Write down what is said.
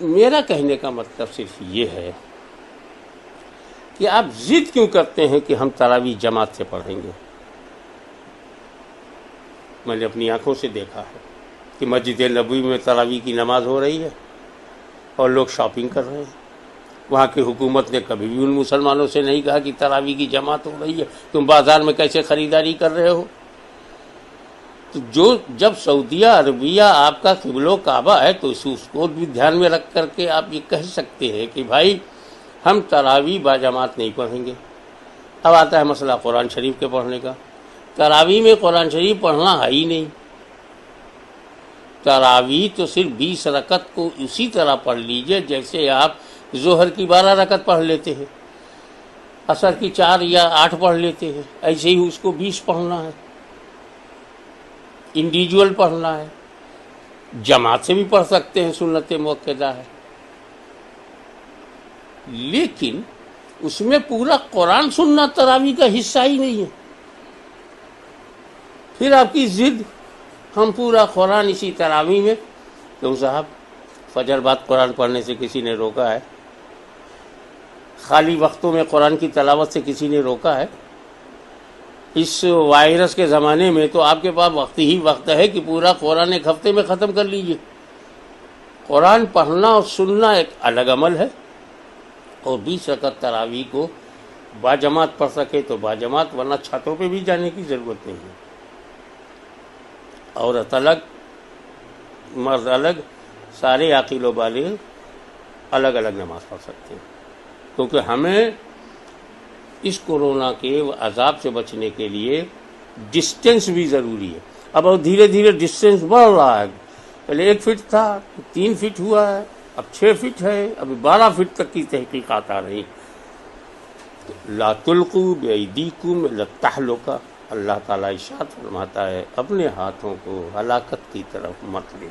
میرا کہنے کا مطلب صرف یہ ہے کہ آپ ضد کیوں کرتے ہیں کہ ہم تراویح جماعت سے پڑھیں گے؟ میں نے اپنی آنکھوں سے دیکھا ہے کہ مسجد نبوی میں تراویح کی نماز ہو رہی ہے اور لوگ شاپنگ کر رہے ہیں. وہاں کی حکومت نے کبھی بھی ان مسلمانوں سے نہیں کہا کہ تراویح کی جماعت ہو رہی ہے، تم بازار میں کیسے خریداری کر رہے ہو. تو جب سعودیہ عربیہ آپ کا قبلہ و کعبہ ہے تو اس کو بھی دھیان میں رکھ کر کے آپ یہ کہہ سکتے ہیں کہ بھائی ہم تراویح باجماعت نہیں پڑھیں گے. اب آتا ہے مسئلہ قرآن شریف کے پڑھنے کا. تراویح میں قرآن شریف پڑھنا ہے ہی نہیں. تراویح تو صرف 20 رکعت کو اسی طرح پڑھ لیجئے جیسے آپ ظہر کی 12 رکعت پڑھ لیتے ہیں، عصر کی 4 یا 8 پڑھ لیتے ہیں، ایسے ہی اس کو 20 پڑھنا ہے. انڈیویجول پڑھنا ہے. جماعت سے بھی پڑھ سکتے ہیں، سنت مؤکدہ ہے، لیکن اس میں پورا قرآن سننا تراویح کا حصہ ہی نہیں ہے. پھر آپ کی ضد ہم پورا قرآن اسی تراویح میں. کیوں صاحب فجر بعد قرآن پڑھنے سے کسی نے روکا ہے؟ خالی وقتوں میں قرآن کی تلاوت سے کسی نے روکا ہے؟ اس وائرس کے زمانے میں تو آپ کے پاس وقت ہی وقت ہے کہ پورا قرآن ایک ہفتے میں ختم کر لیجئے. قرآن پڑھنا اور سننا ایک الگ عمل ہے، اور 20 رکعت تراویح کو باجماعت پڑھ سکے تو باجماعت، ورنہ چھتوں پہ بھی جانے کی ضرورت نہیں ہے. عورت الگ، مرد الگ، سارے عاقل و بالغ الگ الگ نماز پڑھ سکتے ہیں. کیونکہ ہمیں اس کورونا کے عذاب سے بچنے کے لیے ڈسٹینس بھی ضروری ہے. اب دھیرے دھیرے ڈسٹینس بڑھ رہا ہے. پہلے 1 فٹ تھا، 3 فٹ ہوا ہے، اب 6 فٹ ہے، ابھی 12 فٹ تک کی تحقیقات آ رہی. لا تلقوا بأیدیکم الی التہلکہ، اللہ تعالیٰ ارشاد فرماتا ہے اپنے ہاتھوں کو ہلاکت کی طرف مت لے